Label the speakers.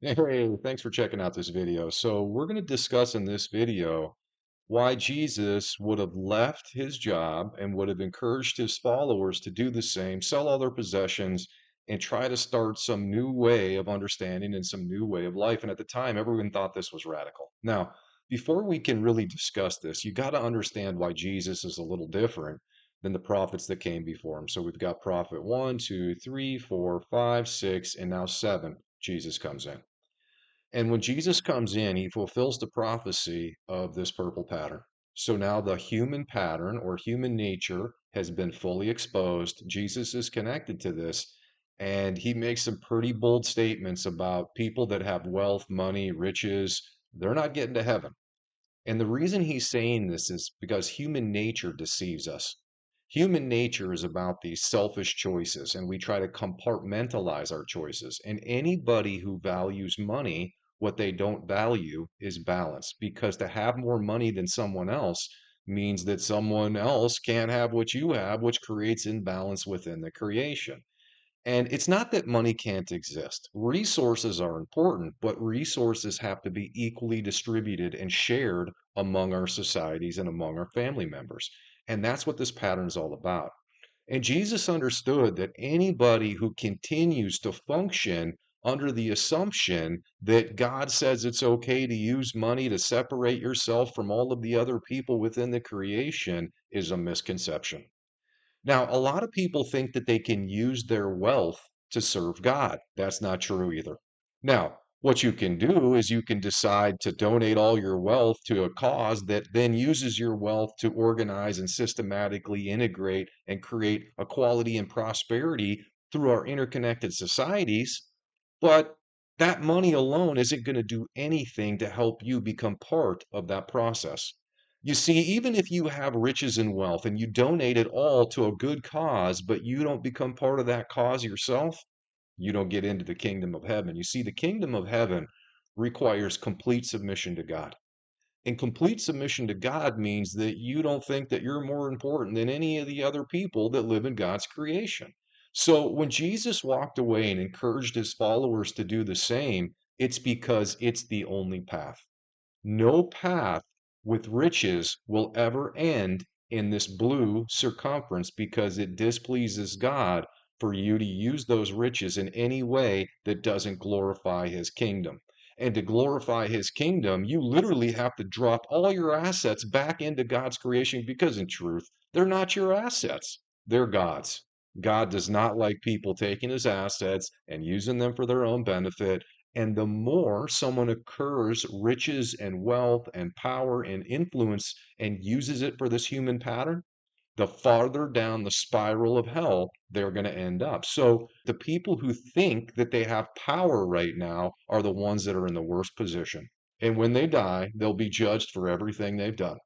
Speaker 1: Hey, thanks for checking out this video. So we're going to discuss in this video why Jesus would have left his job and would have encouraged his followers to do the same, sell all their possessions, and try to start some new way of understanding and some new way of life. And at the time, everyone thought this was radical. Now, before we can really discuss this, you got to understand why Jesus is a little different than the prophets that came before him. So we've got prophet one, two, three, four, five, six, and now seven. Jesus comes in. And when Jesus comes in, he fulfills the prophecy of this purple pattern. So now the human pattern or human nature has been fully exposed. Jesus is connected to this, and he makes some pretty bold statements about people that have wealth, money, riches. They're not getting to heaven. And the reason he's saying this is because human nature deceives us. Human nature is about these selfish choices, and we try to compartmentalize our choices. And anybody who values money, what they don't value is balance, because to have more money than someone else means that someone else can't have what you have, which creates imbalance within the creation. And it's not that money can't exist. Resources are important, but resources have to be equally distributed and shared among our societies and among our family members. And that's what this pattern is all about. And Jesus understood that anybody who continues to function under the assumption that God says it's okay to use money to separate yourself from all of the other people within the creation is a misconception. Now, a lot of people think that they can use their wealth to serve God. That's not true either. Now, what you can do is you can decide to donate all your wealth to a cause that then uses your wealth to organize and systematically integrate and create equality and prosperity through our interconnected societies. But that money alone isn't going to do anything to help you become part of that process. You see, even if you have riches and wealth and you donate it all to a good cause, but you don't become part of that cause yourself, you don't get into the kingdom of heaven. You see, the kingdom of heaven requires complete submission to God. And complete submission to God means that you don't think that you're more important than any of the other people that live in God's creation. So when Jesus walked away and encouraged his followers to do the same, it's because it's the only path. No path with riches will ever end in this blue circumference because it displeases God for you to use those riches in any way that doesn't glorify his kingdom. And to glorify his kingdom, you literally have to drop all your assets back into God's creation because, in truth, they're not your assets, they're God's. God does not like people taking his assets and using them for their own benefit. And the more someone accrues riches and wealth and power and influence and uses it for this human pattern, the farther down the spiral of hell they're going to end up. So the people who think that they have power right now are the ones that are in the worst position. And when they die, they'll be judged for everything they've done.